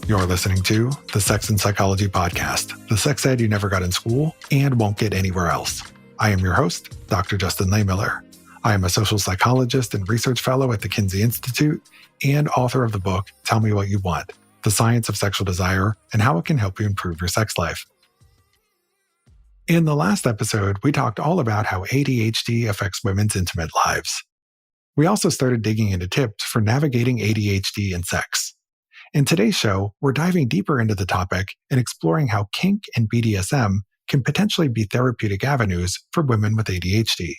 You're listening to the Sex and Psychology Podcast, the sex ed you never got in school and won't get anywhere else. I am your host, Dr. Justin Lehmiller. I am a social psychologist and research fellow at the Kinsey Institute and author of the book, Tell Me What You Want, The Science of Sexual Desire and How It Can Help You Improve Your Sex Life. In the last episode, we talked all about how ADHD affects women's intimate lives. We also started digging into tips for navigating ADHD in sex. In today's show, we're diving deeper into the topic and exploring how kink and BDSM can potentially be therapeutic avenues for women with ADHD.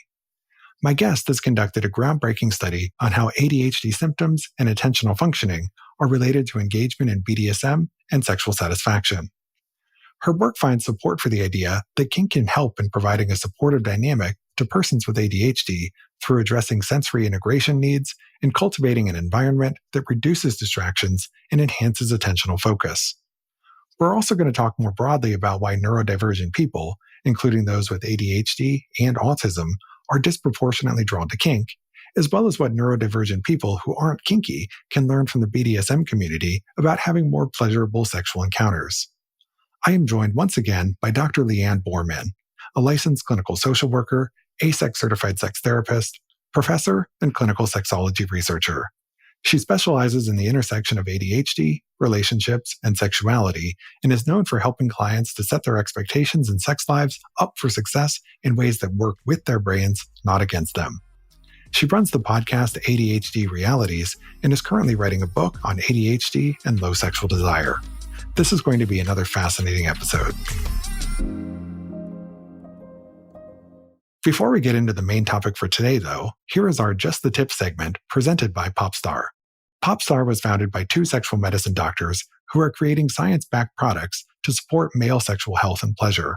My guest has conducted a groundbreaking study on how ADHD symptoms and attentional functioning are related to engagement in BDSM and sexual satisfaction. Her work finds support for the idea that kink can help in providing a supportive dynamic to persons with ADHD through addressing sensory integration needs and cultivating an environment that reduces distractions and enhances attentional focus. We're also going to talk more broadly about why neurodivergent people, including those with ADHD and autism, are disproportionately drawn to kink, as well as what neurodivergent people who aren't kinky can learn from the BDSM community about having more pleasurable sexual encounters. I am joined once again by Dr. Leanne Borman, a licensed clinical social worker, ASEX certified sex therapist, professor, and clinical sexology researcher. She specializes in the intersection of ADHD, relationships, and sexuality, and is known for helping clients to set their expectations in sex lives up for success in ways that work with their brains, not against them. She runs the podcast ADHD Realities and is currently writing a book on ADHD and low sexual desire. This is going to be another fascinating episode. Before we get into the main topic for today, though, here is our Just the Tip segment presented by Popstar. Popstar was founded by two sexual medicine doctors who are creating science-backed products to support male sexual health and pleasure.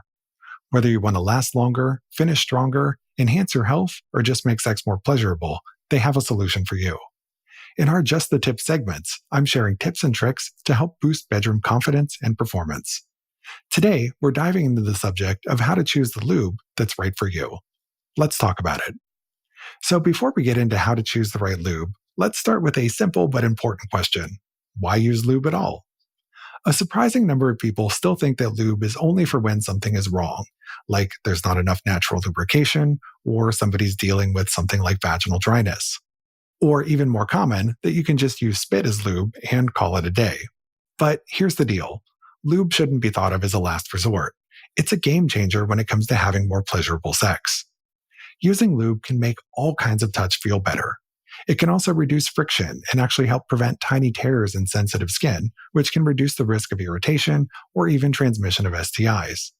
Whether you want to last longer, finish stronger, enhance your health, or just make sex more pleasurable, they have a solution for you. In our Just the Tip segments, I'm sharing tips and tricks to help boost bedroom confidence and performance. Today, we're diving into the subject of how to choose the lube that's right for you. Let's talk about it. So before we get into how to choose the right lube, let's start with a simple but important question. Why use lube at all? A surprising number of people still think that lube is only for when something is wrong, like there's not enough natural lubrication, or somebody's dealing with something like vaginal dryness. Or even more common, that you can just use spit as lube and call it a day. But here's the deal. Lube shouldn't be thought of as a last resort. It's a game changer when it comes to having more pleasurable sex. Using lube can make all kinds of touch feel better. It can also reduce friction and actually help prevent tiny tears in sensitive skin, which can reduce the risk of irritation or even transmission of STIs.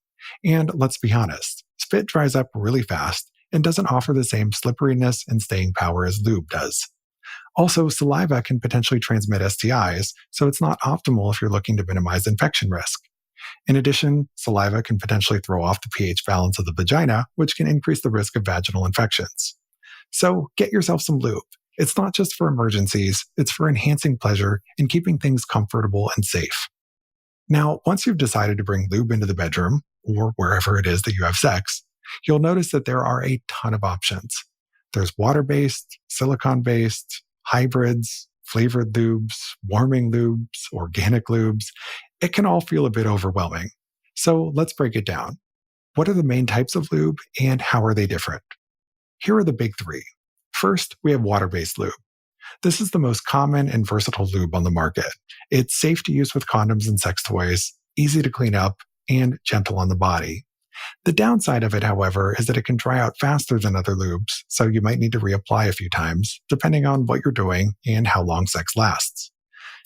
And let's be honest, spit dries up really fast and doesn't offer the same slipperiness and staying power as lube does. Also, saliva can potentially transmit STIs, so it's not optimal if you're looking to minimize infection risk. In addition, saliva can potentially throw off the pH balance of the vagina, which can increase the risk of vaginal infections. So get yourself some lube. It's not just for emergencies, it's for enhancing pleasure and keeping things comfortable and safe. Now, once you've decided to bring lube into the bedroom, or wherever it is that you have sex, you'll notice that there are a ton of options. There's water-based, silicone-based, hybrids, flavored lubes, warming lubes, organic lubes. It can all feel a bit overwhelming. So let's break it down. What are the main types of lube and how are they different? Here are the big three. First, we have water-based lube. This is the most common and versatile lube on the market. It's safe to use with condoms and sex toys, easy to clean up, and gentle on the body. The downside of it, however, is that it can dry out faster than other lubes, so you might need to reapply a few times, depending on what you're doing and how long sex lasts.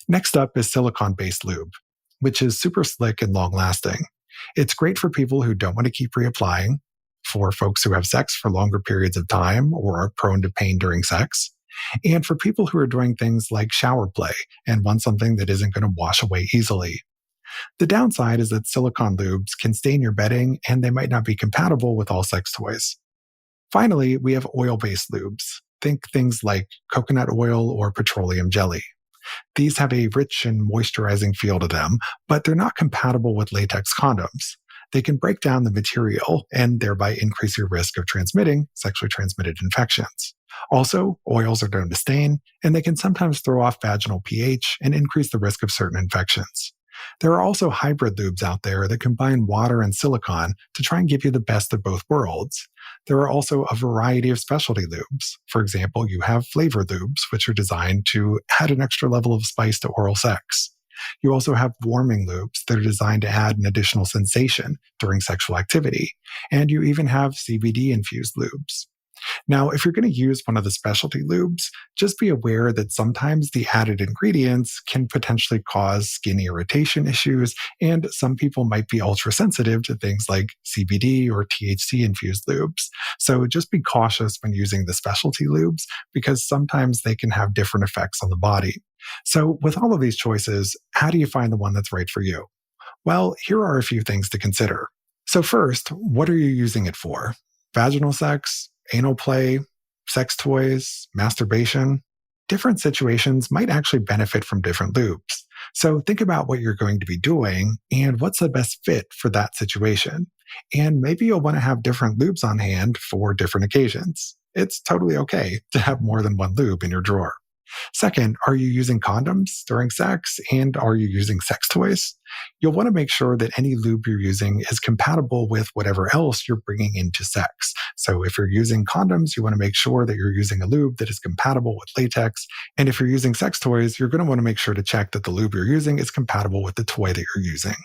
Next up is silicone-based lube, which is super slick and long-lasting. It's great for people who don't want to keep reapplying, for folks who have sex for longer periods of time or are prone to pain during sex, and for people who are doing things like shower play and want something that isn't going to wash away easily. The downside is that silicone lubes can stain your bedding and they might not be compatible with all sex toys. Finally, we have oil-based lubes. Think things like coconut oil or petroleum jelly. These have a rich and moisturizing feel to them, but they're not compatible with latex condoms. They can break down the material and thereby increase your risk of transmitting sexually transmitted infections. Also, oils are known to stain, and they can sometimes throw off vaginal pH and increase the risk of certain infections. There are also hybrid lubes out there that combine water and silicone to try and give you the best of both worlds. There are also a variety of specialty lubes. For example, you have flavor lubes, which are designed to add an extra level of spice to oral sex. You also have warming lubes that are designed to add an additional sensation during sexual activity. And you even have CBD-infused lubes. Now, if you're going to use one of the specialty lubes, just be aware that sometimes the added ingredients can potentially cause skin irritation issues, and some people might be ultra sensitive to things like CBD or THC infused lubes. So just be cautious when using the specialty lubes because sometimes they can have different effects on the body. So, with all of these choices, how do you find the one that's right for you? Well, here are a few things to consider. So, first, what are you using it for? Vaginal sex? Anal play, sex toys, masturbation? Different situations might actually benefit from different lubes. So think about what you're going to be doing and what's the best fit for that situation. And maybe you'll want to have different lubes on hand for different occasions. It's totally okay to have more than one lube in your drawer. Second, are you using condoms during sex and are you using sex toys? You'll want to make sure that any lube you're using is compatible with whatever else you're bringing into sex. So if you're using condoms, you want to make sure that you're using a lube that is compatible with latex. And if you're using sex toys, you're going to want to make sure to check that the lube you're using is compatible with the toy that you're using.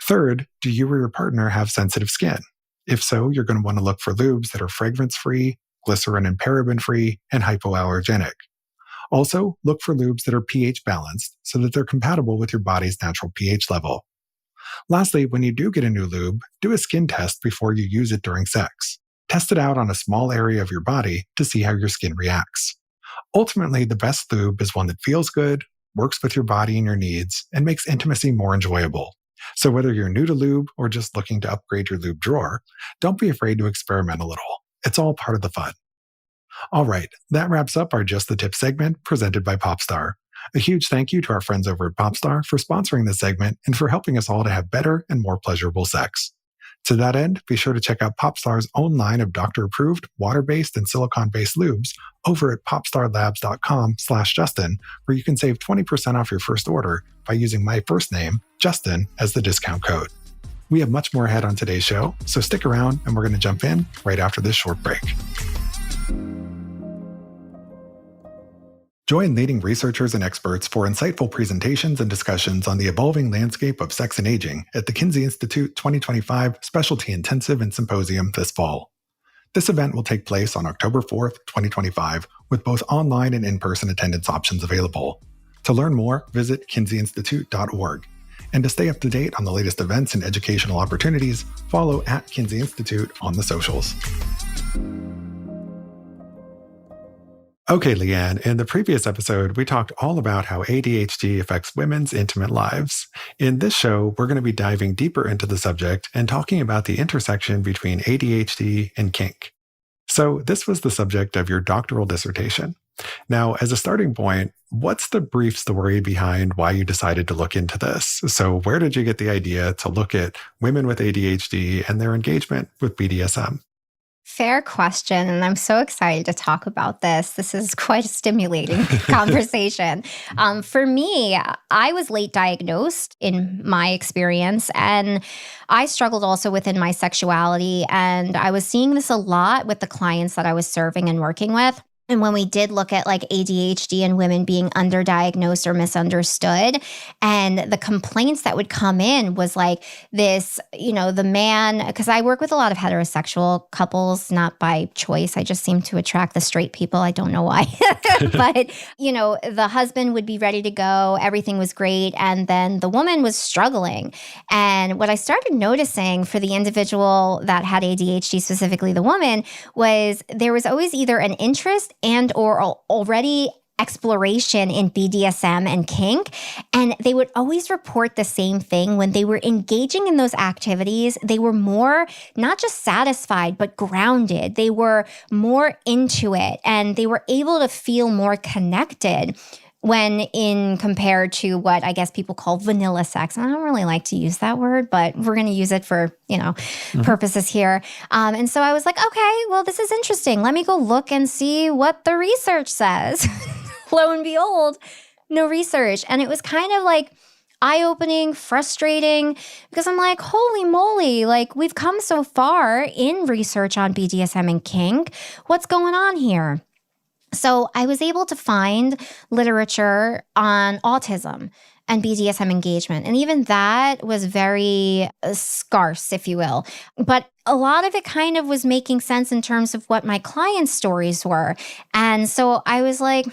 Third, do you or your partner have sensitive skin? If so, you're going to want to look for lubes that are fragrance-free, glycerin and paraben-free, and hypoallergenic. Also, look for lubes that are pH balanced so that they're compatible with your body's natural pH level. Lastly, when you do get a new lube, do a skin test before you use it during sex. Test it out on a small area of your body to see how your skin reacts. Ultimately, the best lube is one that feels good, works with your body and your needs, and makes intimacy more enjoyable. So whether you're new to lube or just looking to upgrade your lube drawer, don't be afraid to experiment a little. It's all part of the fun. All right, that wraps up our Just the Tip segment presented by Popstar. A huge thank you to our friends over at Popstar for sponsoring this segment and for helping us all to have better and more pleasurable sex. To that end, be sure to check out Popstar's own line of doctor-approved, water-based, and silicone-based lubes over at popstarlabs.com/Justin, where you can save 20% off your first order by using my first name, Justin, as the discount code. We have much more ahead on today's show, so stick around and we're going to jump in right after this short break. Join leading researchers and experts for insightful presentations and discussions on the evolving landscape of sex and aging at the Kinsey Institute 2025 Specialty Intensive and Symposium this fall. This event will take place on October 4th, 2025, with both online and in-person attendance options available. To learn more, visit kinseyinstitute.org. And to stay up to date on the latest events and educational opportunities, follow @Kinsey Institute on the socials. Okay, Leanne, in the previous episode, we talked all about how ADHD affects women's intimate lives. In this show, we're going to be diving deeper into the subject and talking about the intersection between ADHD and kink. So this was the subject of your doctoral dissertation. Now, as a starting point, what's the brief story behind why you decided to look into this? So where did you get the idea to look at women with ADHD and their engagement with BDSM? Fair question. And I'm so excited to talk about this. This is quite a stimulating conversation. For me, I was late diagnosed in my experience, and I struggled also within my sexuality. And I was seeing this a lot with the clients that I was serving and working with. And when we did look at like ADHD and women being underdiagnosed or misunderstood, and the complaints that would come in was like this, the man, because I work with a lot of heterosexual couples, not by choice. I just seem to attract the straight people. I don't know why. But, the husband would be ready to go. Everything was great. And then the woman was struggling. And what I started noticing for the individual that had ADHD, specifically the woman, was there was always either an interest and or already exploration in BDSM and kink. And they would always report the same thing. When they were engaging in those activities, they were more not just satisfied, but grounded. They were more into it, and they were able to feel more connected when in compared to what I guess people call vanilla sex. And I don't really like to use that word, but we're going to use it for, purposes here. And so I was like, okay, well, this is interesting. Let me go look and see what the research says. Lo and behold, no research. And it was kind of like eye-opening, frustrating, because I'm like, holy moly, like we've come so far in research on BDSM and kink. What's going on here? So I was able to find literature on autism and BDSM engagement. And even that was very scarce, if you will. But a lot of it kind of was making sense in terms of what my clients' stories were. And so I was like,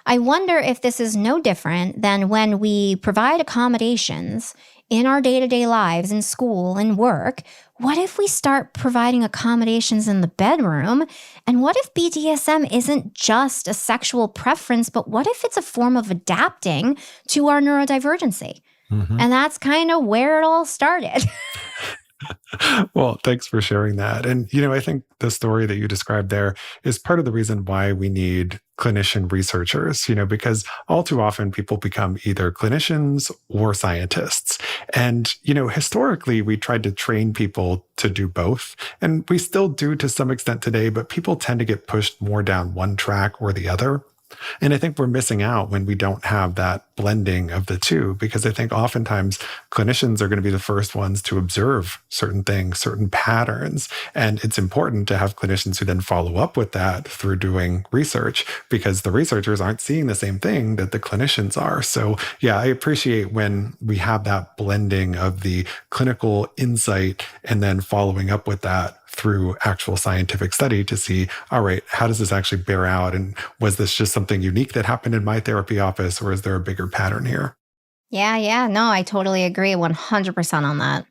I wonder if this is no different than when we provide accommodations in our day-to-day lives, in school and work. What if we start providing accommodations in the bedroom? And what if BDSM isn't just a sexual preference, but what if it's a form of adapting to our neurodivergency? Mm-hmm. And that's kind of where it all started. Well, thanks for sharing that. And, I think the story that you described there is part of the reason why we need clinician researchers, because all too often people become either clinicians or scientists. And, historically, we tried to train people to do both. And we still do to some extent today, but people tend to get pushed more down one track or the other. And I think we're missing out when we don't have that blending of the two, because I think oftentimes clinicians are going to be the first ones to observe certain things, certain patterns. And it's important to have clinicians who then follow up with that through doing research, because the researchers aren't seeing the same thing that the clinicians are. So yeah, I appreciate when we have that blending of the clinical insight and then following up with that through actual scientific study to see, all right, how does this actually bear out? And was this just something unique that happened in my therapy office, or is there a bigger pattern here? Yeah. No, I totally agree 100% on that.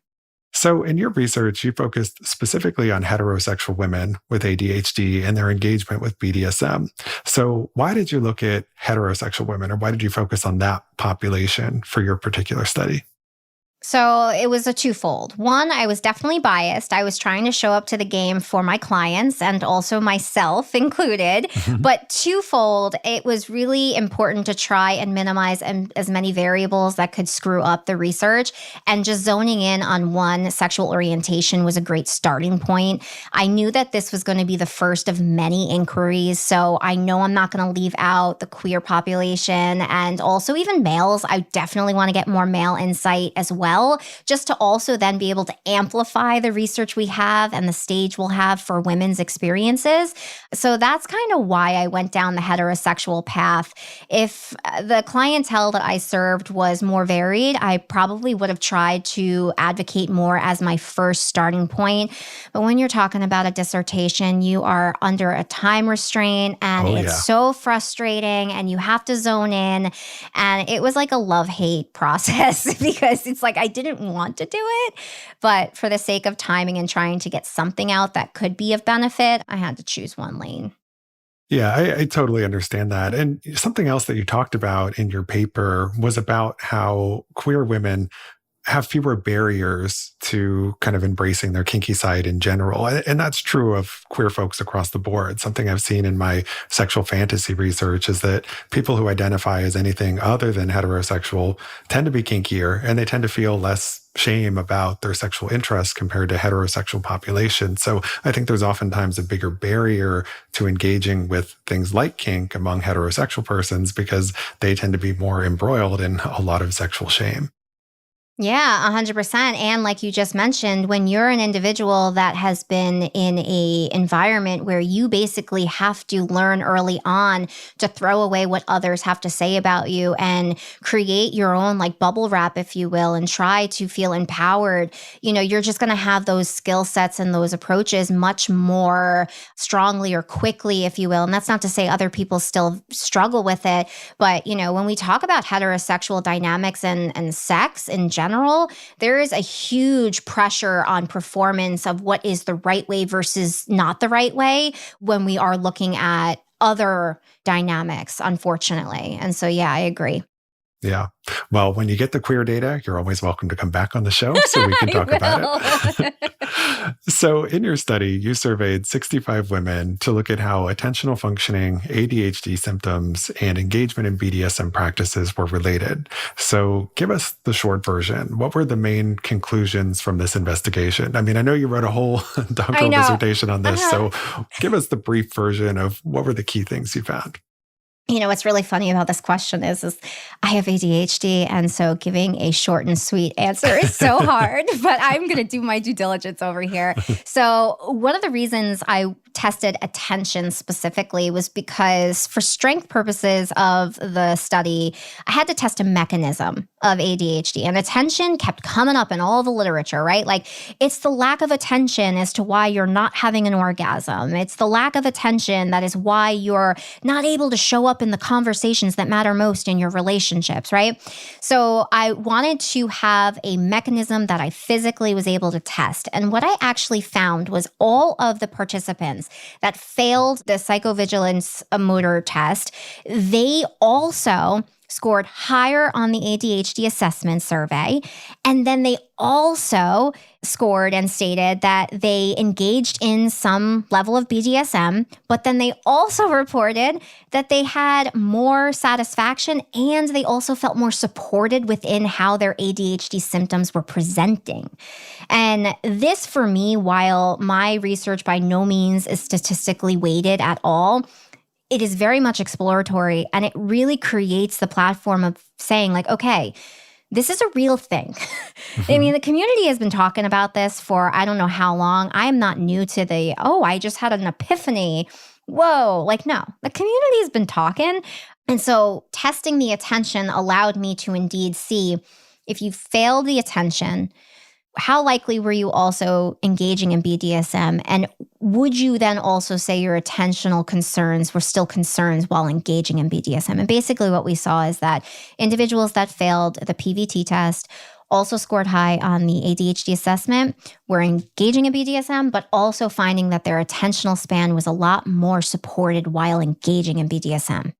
So in your research, you focused specifically on heterosexual women with ADHD and their engagement with BDSM. So why did you look at heterosexual women, or why did you focus on that population for your particular study? So it was a twofold. One, I was definitely biased. I was trying to show up to the game for my clients and also myself included. But twofold, it was really important to try and minimize as many variables that could screw up the research. And just zoning in on one sexual orientation was a great starting point. I knew that this was going to be the first of many inquiries. So I know I'm not going to leave out the queer population and also even males. I definitely want to get more male insight as well, just to also then be able to amplify the research we have and the stage we'll have for women's experiences. So that's kind of why I went down the heterosexual path. If the clientele that I served was more varied, I probably would have tried to advocate more as my first starting point. But when you're talking about a dissertation, you are under a time restraint and it's so frustrating and you have to zone in. And it was like a love-hate process because it's like I didn't want to do it, but for the sake of timing and trying to get something out that could be of benefit, I had to choose one lane. Yeah, I totally understand that. And something else that you talked about in your paper was about how queer women have fewer barriers to kind of embracing their kinky side in general. And that's true of queer folks across the board. Something I've seen in my sexual fantasy research is that people who identify as anything other than heterosexual tend to be kinkier, and they tend to feel less shame about their sexual interests compared to heterosexual populations. So I think there's oftentimes a bigger barrier to engaging with things like kink among heterosexual persons because they tend to be more embroiled in a lot of sexual shame. Yeah, 100%. And like you just mentioned, when you're an individual that has been in a environment where you basically have to learn early on to throw away what others have to say about you and create your own like bubble wrap, if you will, and try to feel empowered, you're just going to have those skill sets and those approaches much more strongly or quickly, if you will. And that's not to say other people still struggle with it. But, when we talk about heterosexual dynamics and sex in general, there is a huge pressure on performance of what is the right way versus not the right way when we are looking at other dynamics, unfortunately. And so, yeah, I agree. Yeah. Well, when you get the queer data, you're always welcome to come back on the show so we can talk about it. So in your study, you surveyed 65 women to look at how attentional functioning, ADHD symptoms, and engagement in BDSM practices were related. So give us the short version. What were the main conclusions from this investigation? I mean, I know you wrote a whole doctoral dissertation on this, so give us the brief version of what were the key things you found. What's really funny about this question is I have ADHD, and so giving a short and sweet answer is so hard, but I'm going to do my due diligence over here. So one of the reasons I tested attention specifically was because for strength purposes of the study, I had to test a mechanism of ADHD, and attention kept coming up in all the literature, right? Like it's the lack of attention as to why you're not having an orgasm. It's the lack of attention that is why you're not able to show up in the conversations that matter most in your relationships, right? So I wanted to have a mechanism that I physically was able to test. And what I actually found was all of the participants that failed the psychovigilance motor test, they also scored higher on the ADHD assessment survey. And then they also scored and stated that they engaged in some level of BDSM, but then they also reported that they had more satisfaction and they also felt more supported within how their ADHD symptoms were presenting. And this, for me, while my research by no means is statistically weighted at all, it is very much exploratory, and it really creates the platform of saying, like, okay, this is a real thing. I mean, the community has been talking about this for I don't know how long. I am not new to I just had an epiphany. Whoa, like, no, the community has been talking. And so testing the attention allowed me to indeed see if you failed the attention, how likely were you also engaging in BDSM? And would you then also say your attentional concerns were still concerns while engaging in BDSM? And basically what we saw is that individuals that failed the PVT test also scored high on the ADHD assessment, were engaging in BDSM, but also finding that their attentional span was a lot more supported while engaging in BDSM.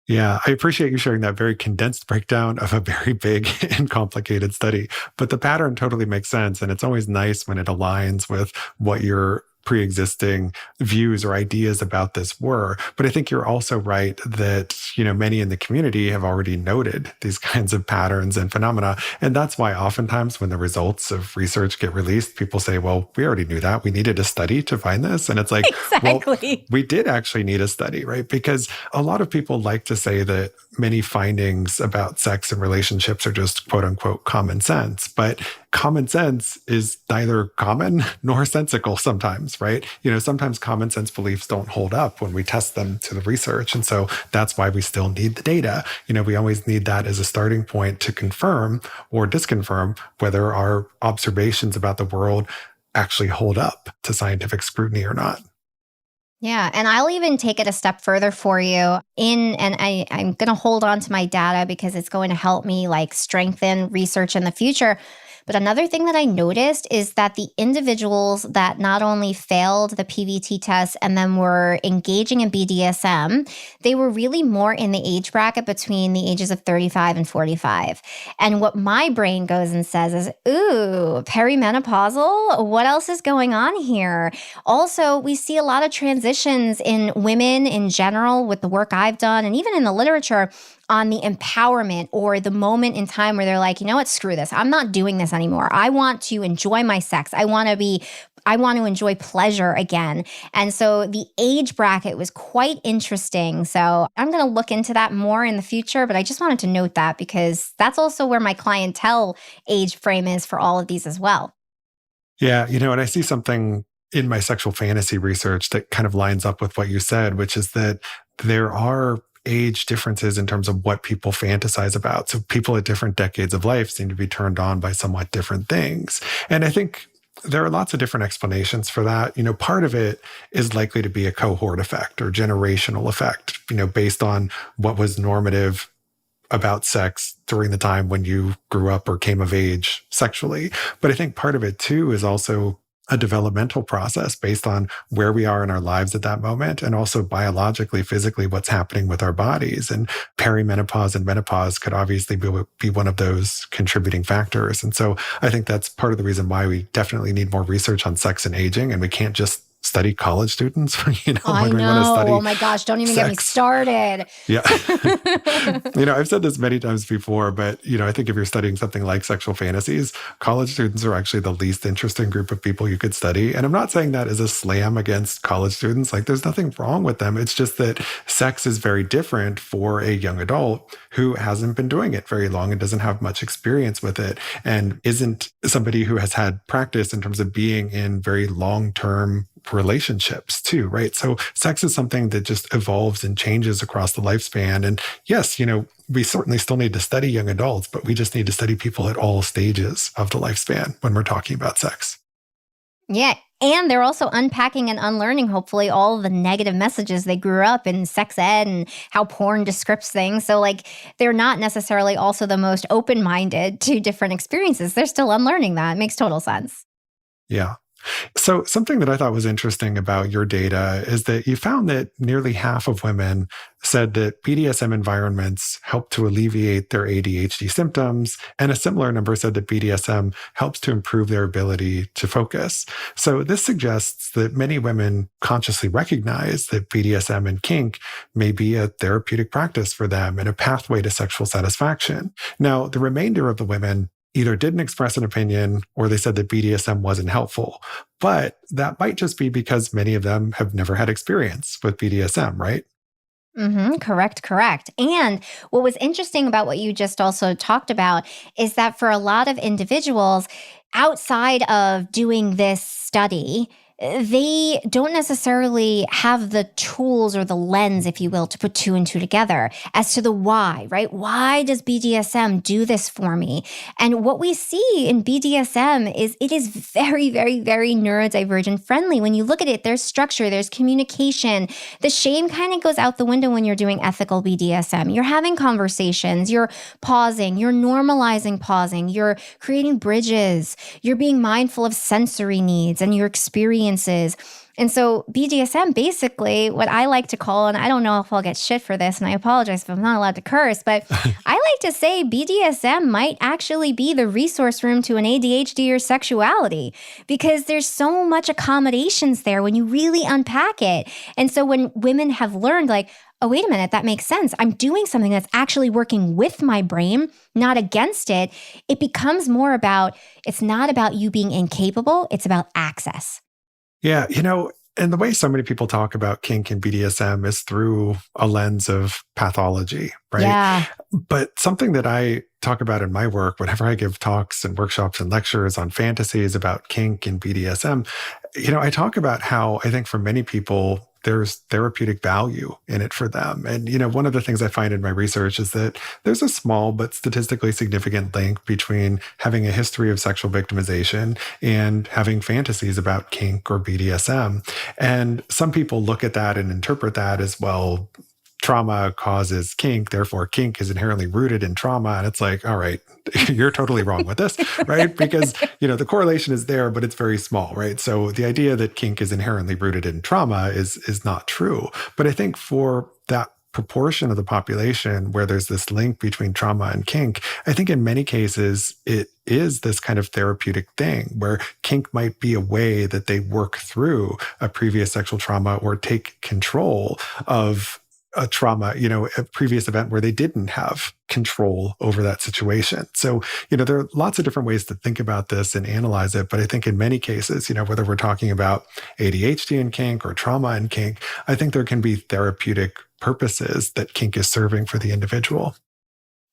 Yeah, I appreciate you sharing that very condensed breakdown of a very big and complicated study. But the pattern totally makes sense. And it's always nice when it aligns with what your pre-existing views or ideas about this were. But I think you're also right that, many in the community have already noted these kinds of patterns and phenomena. And that's why oftentimes when the results of research get released, people say, well, we already knew that. We needed a study to find this. And it's like, exactly. Well, we did actually need a study, right? Because a lot of people like to say that many findings about sex and relationships are just quote unquote common sense. But common sense is neither common nor sensical sometimes, right? Sometimes common sense beliefs don't hold up when we test them to the research. And so that's why we still need the data. We always need that as a starting point to confirm or disconfirm whether our observations about the world actually hold up to scientific scrutiny or not. Yeah. And I'll even take it a step further for you I'm going to hold on to my data because it's going to help me strengthen research in the future. But another thing that I noticed is that the individuals that not only failed the PVT test and then were engaging in BDSM, they were really more in the age bracket between the ages of 35 and 45. And what my brain goes and says is, ooh, perimenopausal? What else is going on here? Also, we see a lot of transitions in women in general with the work I've done and even in the literature on the empowerment or the moment in time where they're like, you know what, screw this. I'm not doing this anymore. I want to enjoy my sex. I want to enjoy pleasure again. And so the age bracket was quite interesting. So I'm going to look into that more in the future, but I just wanted to note that because that's also where my clientele age frame is for all of these as well. Yeah, and I see something in my sexual fantasy research that kind of lines up with what you said, which is that there are age differences in terms of what people fantasize about. So people at different decades of life seem to be turned on by somewhat different things. And I think there are lots of different explanations for that. Part of it is likely to be a cohort effect or generational effect, based on what was normative about sex during the time when you grew up or came of age sexually. But I think part of it too is also a developmental process based on where we are in our lives at that moment, and also biologically, physically, what's happening with our bodies. And perimenopause and menopause could obviously be one of those contributing factors. And so I think that's part of the reason why we definitely need more research on sex and aging, and we can't just study college students, I when we want to know. study Oh my gosh, don't even get me sex. started. Yeah. I've said this many times before, but, I think if you're studying something like sexual fantasies, college students are actually the least interesting group of people you could study. And I'm not saying that as a slam against college students. Like, there's nothing wrong with them. It's just that sex is very different for a young adult who hasn't been doing it very long and doesn't have much experience with it and isn't somebody who has had practice in terms of being in very long-term relationships too, right? So sex is something that just evolves and changes across the lifespan. And yes, we certainly still need to study young adults, but we just need to study people at all stages of the lifespan when we're talking about sex. Yeah. And they're also unpacking and unlearning, hopefully, all of the negative messages they grew up in sex ed and how porn describes things. So, they're not necessarily also the most open-minded to different experiences. They're still unlearning that. It makes total sense. Yeah. So something that I thought was interesting about your data is that you found that nearly half of women said that BDSM environments help to alleviate their ADHD symptoms, and a similar number said that BDSM helps to improve their ability to focus. So this suggests that many women consciously recognize that BDSM and kink may be a therapeutic practice for them and a pathway to sexual satisfaction. Now, the remainder of the women either didn't express an opinion or they said that BDSM wasn't helpful. But that might just be because many of them have never had experience with BDSM, right? Correct. And what was interesting about what you just also talked about is that for a lot of individuals outside of doing this study, they don't necessarily have the tools or the lens, if you will, to put two and two together as to the why, right? Why does BDSM do this for me? And what we see in BDSM is it is very, very, very neurodivergent friendly. When you look at it, there's structure, there's communication. The shame kind of goes out the window when you're doing ethical BDSM. You're having conversations, you're pausing, you're normalizing pausing, you're creating bridges, you're being mindful of sensory needs and your experiences. And so BDSM, basically, what I like to call, and I don't know if I'll get shit for this, and I apologize if I'm not allowed to curse, but I like to say BDSM might actually be the resource room to an ADHD or sexuality, because there's so much accommodations there when you really unpack it. And so when women have learned, oh, wait a minute, that makes sense. I'm doing something that's actually working with my brain, not against it. It becomes more about, it's not about you being incapable, it's about access. Yeah, and the way so many people talk about kink and BDSM is through a lens of pathology, right? Yeah. But something that I talk about in my work, whenever I give talks and workshops and lectures on fantasies about kink and BDSM, I talk about how I think for many people, there's therapeutic value in it for them. And, one of the things I find in my research is that there's a small but statistically significant link between having a history of sexual victimization and having fantasies about kink or BDSM. And some people look at that and interpret that as, well, trauma causes kink, therefore kink is inherently rooted in trauma. And it's like, all right, you're totally wrong with this, right? Because, the correlation is there, but it's very small, right? So the idea that kink is inherently rooted in trauma is not true. But I think for that proportion of the population where there's this link between trauma and kink, I think in many cases, it is this kind of therapeutic thing where kink might be a way that they work through a previous sexual trauma or take control of a trauma, a previous event where they didn't have control over that situation. So, there are lots of different ways to think about this and analyze it. But I think in many cases, whether we're talking about ADHD and kink or trauma and kink, I think there can be therapeutic purposes that kink is serving for the individual.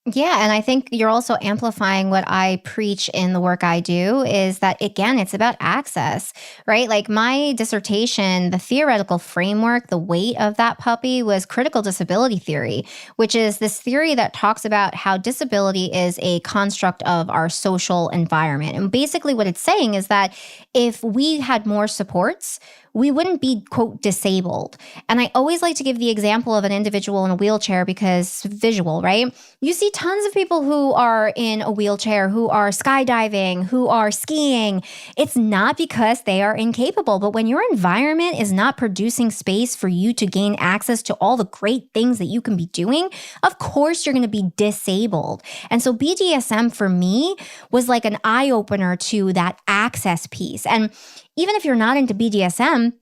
Yeah, and I think you're also amplifying what I preach in the work I do is that, again, it's about access, right? Like my dissertation, the theoretical framework, the weight of that puppy was critical disability theory, which is this theory that talks about how disability is a construct of our social environment. And basically what it's saying is that if we had more supports, we wouldn't be, quote, disabled. And I always like to give the example of an individual in a wheelchair because visual, right? You see tons of people who are in a wheelchair, who are skydiving, who are skiing. It's not because they are incapable, but when your environment is not producing space for you to gain access to all the great things that you can be doing, of course you're going to be disabled. And so BDSM for me was like an eye-opener to that access piece. And even if you're not into BDSM,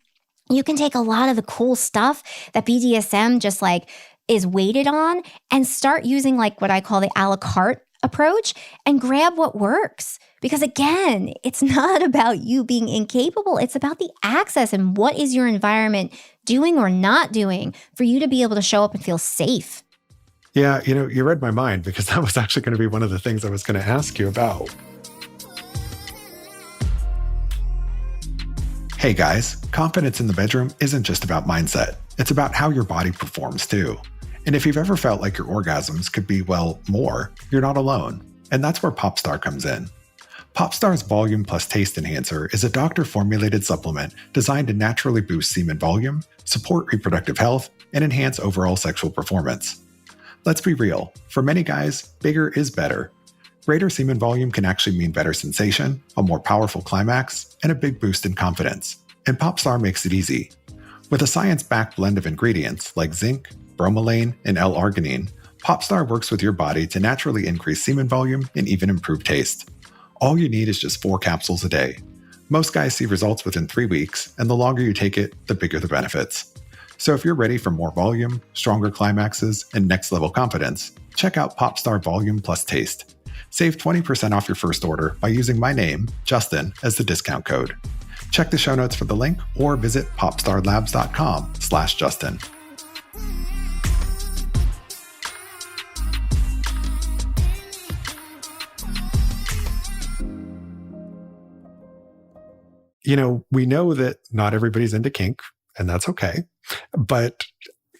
You can take a lot of the cool stuff that BDSM just like is weighted on and start using like what I call the a la carte approach and grab what works. Because again, it's not about you being incapable. It's about the access and what is your environment doing or not doing for you to be able to show up and feel safe. Yeah, you read my mind because that was actually going to be one of the things I was going to ask you about. Hey guys, confidence in the bedroom isn't just about mindset. It's about how your body performs too. And if you've ever felt like your orgasms could be, well, more, you're not alone. And that's where Popstar comes in. Popstar's Volume Plus Taste Enhancer is a doctor-formulated supplement designed to naturally boost semen volume, support reproductive health, and enhance overall sexual performance. Let's be real, for many guys, bigger is better. Greater semen volume can actually mean better sensation, a more powerful climax, and a big boost in confidence. And Popstar makes it easy. With a science-backed blend of ingredients like zinc, bromelain, and L-arginine, Popstar works with your body to naturally increase semen volume and even improve taste. All you need is just 4 capsules a day. Most guys see results within 3 weeks, and the longer you take it, the bigger the benefits. So if you're ready for more volume, stronger climaxes, and next-level confidence, check out Popstar Volume Plus Taste. Save 20% off your first order by using my name, Justin, as the discount code. Check the show notes for the link or visit popstarlabs.com/Justin. We know that not everybody's into kink, and that's okay. But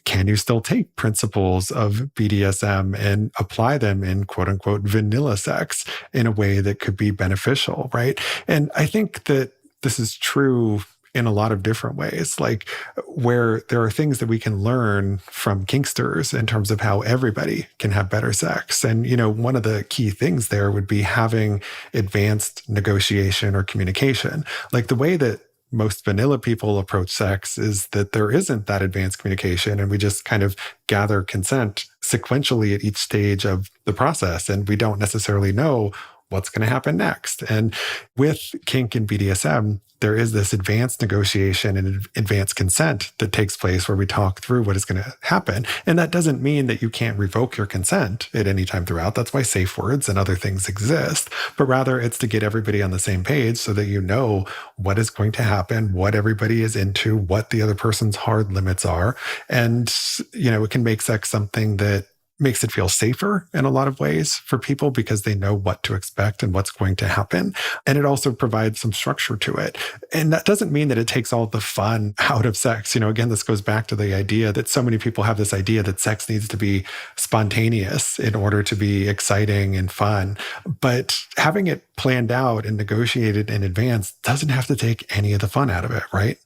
can you still take principles of BDSM and apply them in quote unquote vanilla sex in a way that could be beneficial, right? And I think that this is true in a lot of different ways, like where there are things that we can learn from kinksters in terms of how everybody can have better sex. And, one of the key things there would be having advanced negotiation or communication, like the way that most vanilla people approach sex is that there isn't that advanced communication, and we just kind of gather consent sequentially at each stage of the process, and we don't necessarily know what's going to happen next. And with kink and BDSM, there is this advanced negotiation and advanced consent that takes place where we talk through what is going to happen. And that doesn't mean that you can't revoke your consent at any time throughout. That's why safe words and other things exist. But rather, it's to get everybody on the same page so that you know what is going to happen, what everybody is into, what the other person's hard limits are. And, it can make sex something that makes it feel safer in a lot of ways for people because they know what to expect and what's going to happen. And it also provides some structure to it. And that doesn't mean that it takes all the fun out of sex. Again, this goes back to the idea that so many people have this idea that sex needs to be spontaneous in order to be exciting and fun. But having it planned out and negotiated in advance doesn't have to take any of the fun out of it, right?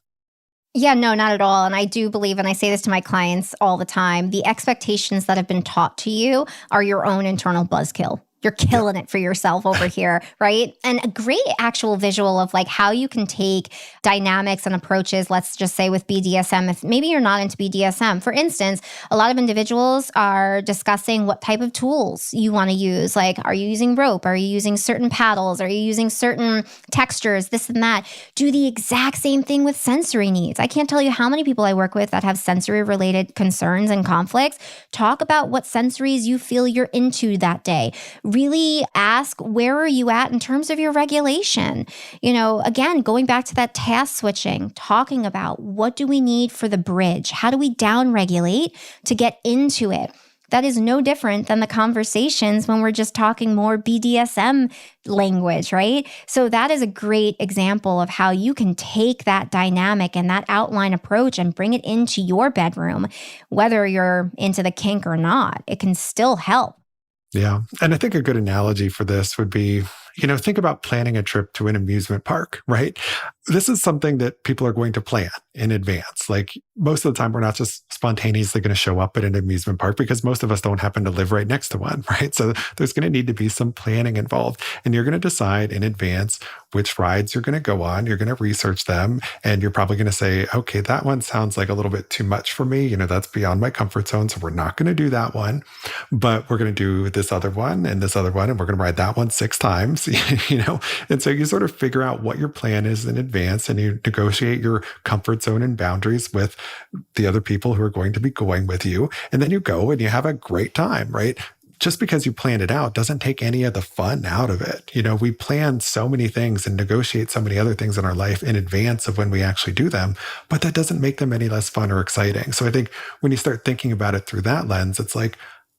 Yeah, no, not at all. And I do believe, and I say this to my clients all the time, the expectations that have been taught to you are your own internal buzzkill. You're killing it for yourself over here, right? And a great actual visual of like how you can take dynamics and approaches, let's just say with BDSM, if maybe you're not into BDSM. For instance, a lot of individuals are discussing what type of tools you want to use. Like, are you using rope? Are you using certain paddles? Are you using certain textures, this and that? Do the exact same thing with sensory needs. I can't tell you how many people I work with that have sensory related concerns and conflicts. Talk about what sensories you feel you're into that day. Really ask, where are you at in terms of your regulation? Again, going back to that task switching, talking about what do we need for the bridge? How do we down regulate to get into it? That is no different than the conversations when we're just talking more BDSM language, right? So that is a great example of how you can take that dynamic and that outline approach and bring it into your bedroom, whether you're into the kink or not. It can still help. Yeah. And I think a good analogy for this would be, think about planning a trip to an amusement park, right? This is something that people are going to plan in advance. Like most of the time, we're not just spontaneously going to show up at an amusement park because most of us don't happen to live right next to one, right? So there's going to need to be some planning involved. And you're going to decide in advance which rides you're going to go on. You're going to research them. And you're probably going to say, okay, that one sounds like a little bit too much for me. That's beyond my comfort zone. So we're not going to do that one. but we're going to do this other one and this other one, and we're going to ride that one 6 times, And so you sort of figure out what your plan is in advance and you negotiate your comfort zone and boundaries with the other people who are going to be going with you. And then you go and you have a great time, right? Just because you planned it out doesn't take any of the fun out of it. We plan so many things and negotiate so many other things in our life in advance of when we actually do them, but that doesn't make them any less fun or exciting. So I think when you start thinking about it through that lens, it's like,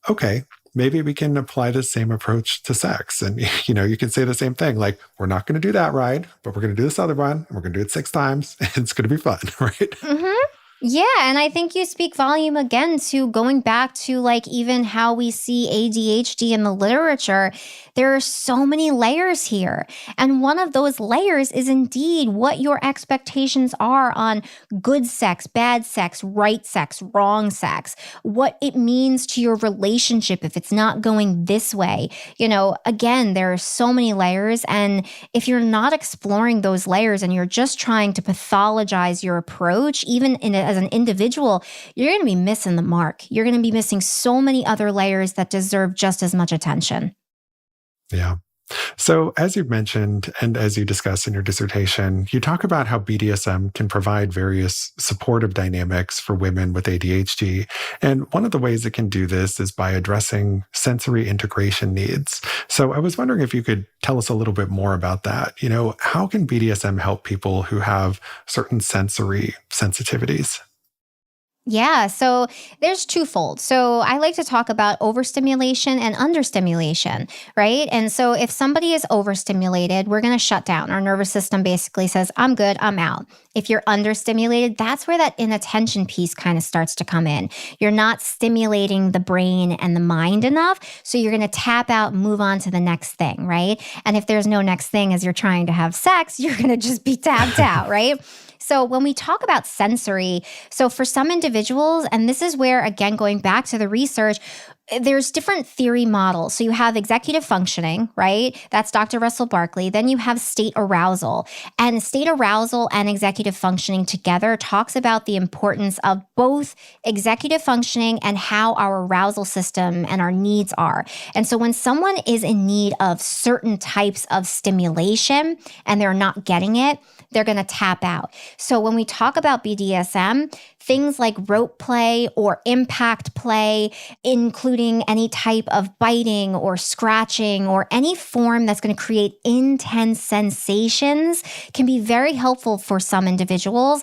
okay, maybe we can apply the same approach to sex. And, you can say the same thing, like, we're not going to do that ride, but we're going to do this other one and we're going to do it 6 times. And it's going to be fun, right? Mm-hmm. Yeah, and I think you speak volume again to going back to like even how we see ADHD in the literature. There are so many layers here. And one of those layers is indeed what your expectations are on good sex, bad sex, right sex, wrong sex, what it means to your relationship if it's not going this way. Again, there are so many layers. And if you're not exploring those layers and you're just trying to pathologize your approach, even as an individual, you're going to be missing the mark. You're going to be missing so many other layers that deserve just as much attention. Yeah. So, as you've mentioned, and as you discuss in your dissertation, you talk about how BDSM can provide various supportive dynamics for women with ADHD. And one of the ways it can do this is by addressing sensory integration needs. So, I was wondering if you could tell us a little bit more about that. How can BDSM help people who have certain sensory sensitivities? Yeah, so there's twofold. So I like to talk about overstimulation and understimulation, right? And so if somebody is overstimulated, we're going to shut down. Our nervous system basically says, I'm good, I'm out. If you're understimulated, that's where that inattention piece kind of starts to come in. You're not stimulating the brain and the mind enough, so you're going to tap out and move on to the next thing, right? And if there's no next thing as you're trying to have sex, you're going to just be tapped out, right? So when we talk about sensory, so for some individuals, and this is where, again, going back to the research, there's different theory models. So you have executive functioning, right? That's Dr. Russell Barkley. Then you have state arousal. And state arousal and executive functioning together talks about the importance of both executive functioning and how our arousal system and our needs are. And so when someone is in need of certain types of stimulation and they're not getting it, they're going to tap out. So when we talk about BDSM, things like rope play or impact play, including any type of biting or scratching or any form that's going to create intense sensations, can be very helpful for some individuals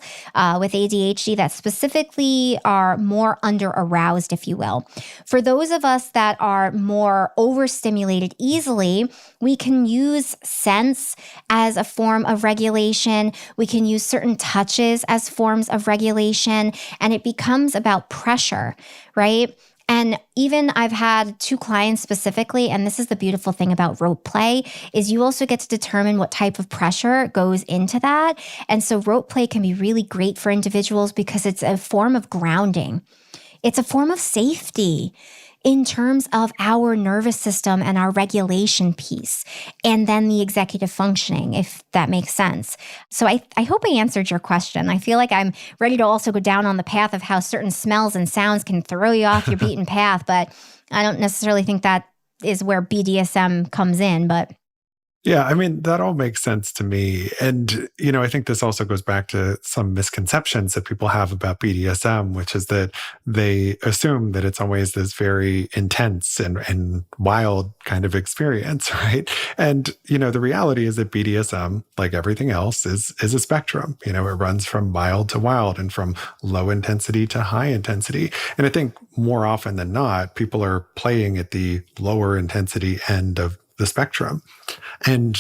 with ADHD that specifically are more under-aroused, if you will. For those of us that are more overstimulated easily, we can use sense as a form of regulation. We can use certain touches as forms of regulation, and it becomes about pressure, right? And even I've had 2 clients specifically, and this is the beautiful thing about rope play, is you also get to determine what type of pressure goes into that. And so rope play can be really great for individuals because it's a form of grounding. It's a form of safety in terms of our nervous system and our regulation piece, and then the executive functioning, if that makes sense. So I hope I answered your question. I feel like I'm ready to also go down on the path of how certain smells and sounds can throw you off your beaten path, but I don't necessarily think that is where BDSM comes in, but Yeah, I mean, that all makes sense to me. And, I think this also goes back to some misconceptions that people have about BDSM, which is that they assume that it's always this very intense and wild kind of experience, right? And, the reality is that BDSM, like everything else, is a spectrum. It runs from mild to wild and from low intensity to high intensity. And I think more often than not, people are playing at the lower intensity end of the spectrum. And,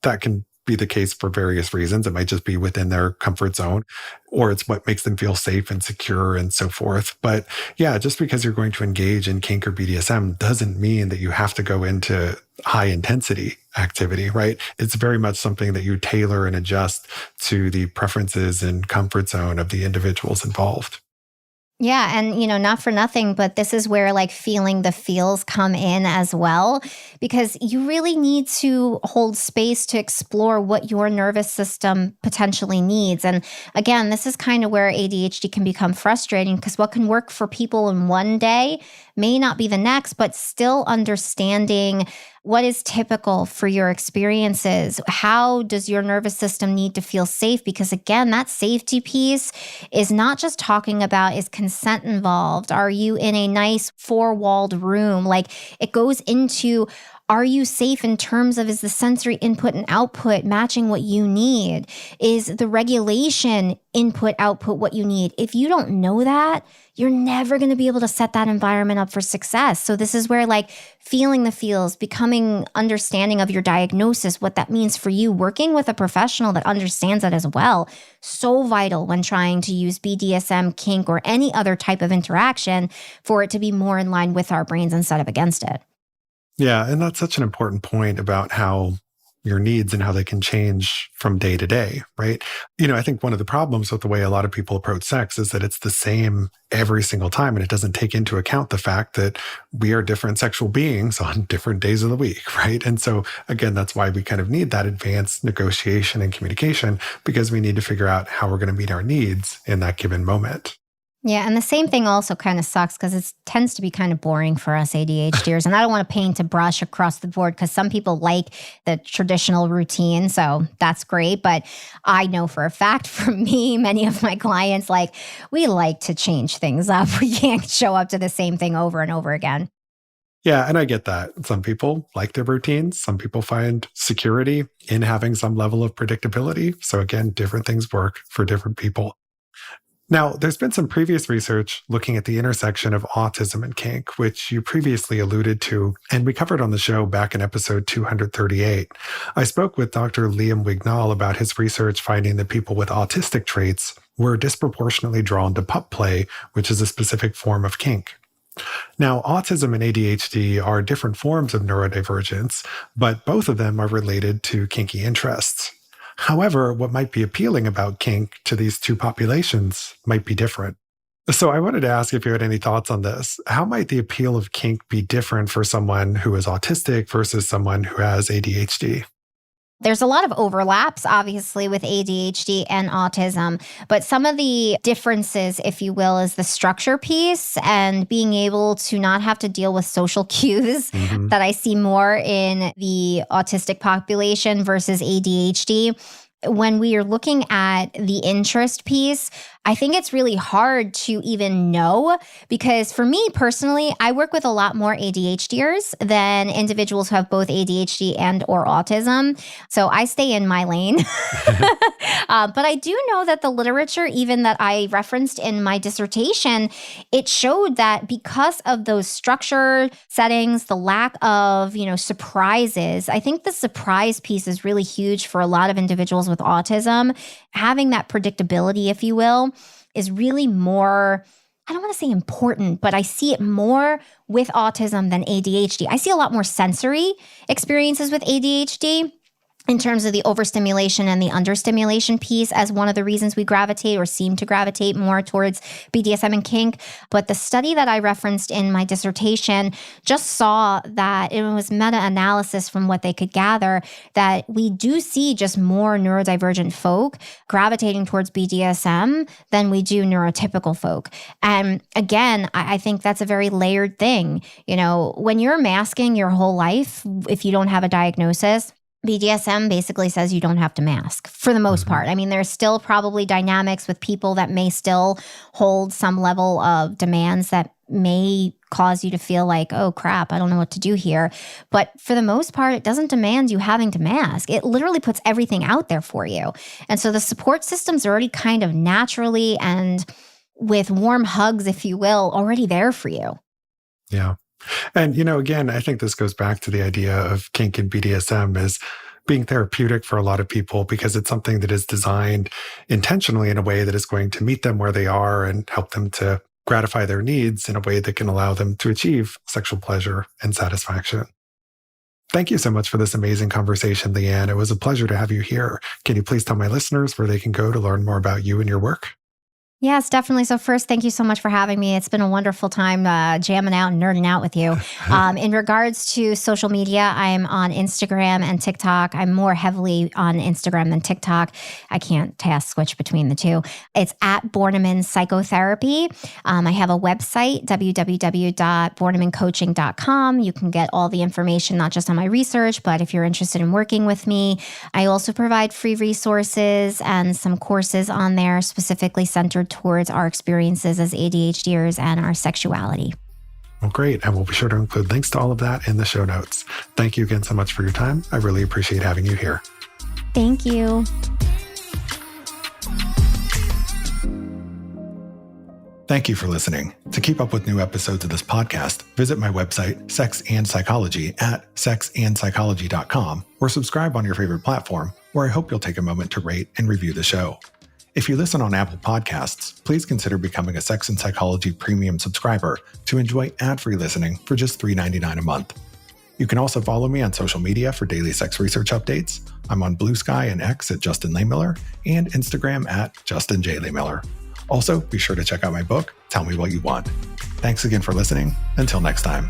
that can be the case for various reasons. It might just be within their comfort zone, or it's what makes them feel safe and secure and so forth. But yeah, just because you're going to engage in kink or BDSM doesn't mean that you have to go into high intensity activity, right? It's very much something that you tailor and adjust to the preferences and comfort zone of the individuals involved. yeah, and not for nothing, but this is where like feeling the feels come in as well, because you really need to hold space to explore what your nervous system potentially needs. And again, this is kind of where ADHD can become frustrating because what can work for people in one day may not be the next, but still understanding what is typical for your experiences. How does your nervous system need to feel safe? Because again, that safety piece is not just talking about, is consent involved? Are you in a nice four-walled room? Like, it goes into, are you safe in terms of, is the sensory input and output matching what you need? Is the regulation input, output what you need? If you don't know that, you're never going to be able to set that environment up for success. So this is where like feeling the feels, becoming understanding of your diagnosis, what that means for you, working with a professional that understands that as well. So vital when trying to use BDSM, kink, or any other type of interaction for it to be more in line with our brains instead of against it. Yeah, and that's such an important point about how your needs and how they can change from day to day, right? I think one of the problems with the way a lot of people approach sex is that it's the same every single time, and it doesn't take into account the fact that we are different sexual beings on different days of the week, right? And so, again, that's why we kind of need that advanced negotiation and communication, because we need to figure out how we're going to meet our needs in that given moment. Yeah, and the same thing also kind of sucks because it tends to be kind of boring for us ADHDers. And I don't want to paint a brush across the board because some people like the traditional routine. So that's great. But I know for a fact, for me, many of my clients, like, we like to change things up. We can't show up to the same thing over and over again. Yeah, and I get that. Some people like their routines. Some people find security in having some level of predictability. So again, different things work for different people. Now, there's been some previous research looking at the intersection of autism and kink, which you previously alluded to, and we covered on the show back in episode 238. I spoke with Dr. Liam Wignall about his research finding that people with autistic traits were disproportionately drawn to pup play, which is a specific form of kink. Now, autism and ADHD are different forms of neurodivergence, but both of them are related to kinky interests. However, what might be appealing about kink to these two populations might be different. So I wanted to ask if you had any thoughts on this. How might the appeal of kink be different for someone who is autistic versus someone who has ADHD? There's a lot of overlaps, obviously, with ADHD and autism, but some of the differences, if you will, is the structure piece and being able to not have to deal with social cues that I see more in the autistic population versus ADHD. When we are looking at the interest piece, I think it's really hard to even know because for me personally, I work with a lot more ADHDers than individuals who have both ADHD and or autism. So I stay in my lane. But I do know that the literature, even that I referenced in my dissertation, it showed that because of those structure settings, the lack of, surprises, I think the surprise piece is really huge for a lot of individuals with autism. Having that predictability, if you will, is really more, I don't want to say important, but I see it more with autism than ADHD. I see a lot more sensory experiences with ADHD in terms of the overstimulation and the understimulation piece as one of the reasons we gravitate or seem to gravitate more towards BDSM and kink. But the study that I referenced in my dissertation just saw that it was meta-analysis from what they could gather that we do see just more neurodivergent folk gravitating towards BDSM than we do neurotypical folk. And again, I think that's a very layered thing. When you're masking your whole life, if you don't have a diagnosis, BDSM basically says you don't have to mask for the most part. I mean, there's still probably dynamics with people that may still hold some level of demands that may cause you to feel like, oh crap, I don't know what to do here. But for the most part, it doesn't demand you having to mask. It literally puts everything out there for you. And so the support system's already kind of naturally and with warm hugs, if you will, already there for you. Yeah. And, again, I think this goes back to the idea of kink and BDSM as being therapeutic for a lot of people because it's something that is designed intentionally in a way that is going to meet them where they are and help them to gratify their needs in a way that can allow them to achieve sexual pleasure and satisfaction. Thank you so much for this amazing conversation, Leanne. It was a pleasure to have you here. Can you please tell my listeners where they can go to learn more about you and your work? Yes, definitely. So first, thank you so much for having me. It's been a wonderful time jamming out and nerding out with you. In regards to social media, I'm on Instagram and TikTok. I'm more heavily on Instagram than TikTok. I can't task switch between the two. It's at Borneman Psychotherapy. I have a website, www.bornemancoaching.com. You can get all the information, not just on my research, but if you're interested in working with me. I also provide free resources and some courses on there specifically centered towards our experiences as ADHDers and our sexuality. Well, great. And we'll be sure to include links to all of that in the show notes. Thank you again so much for your time. I really appreciate having you here. Thank you. Thank you for listening. To keep up with new episodes of this podcast, visit my website, Sex and Psychology, at sexandpsychology.com, or subscribe on your favorite platform, where I hope you'll take a moment to rate and review the show. If you listen on Apple Podcasts, please consider becoming a Sex and Psychology Premium subscriber to enjoy ad-free listening for just $3.99 a month. You can also follow me on social media for daily sex research updates. I'm on Blue Sky and X at Justin Lehmiller and Instagram at Justin J. Lehmiller. Also, be sure to check out my book, Tell Me What You Want. Thanks again for listening. Until next time.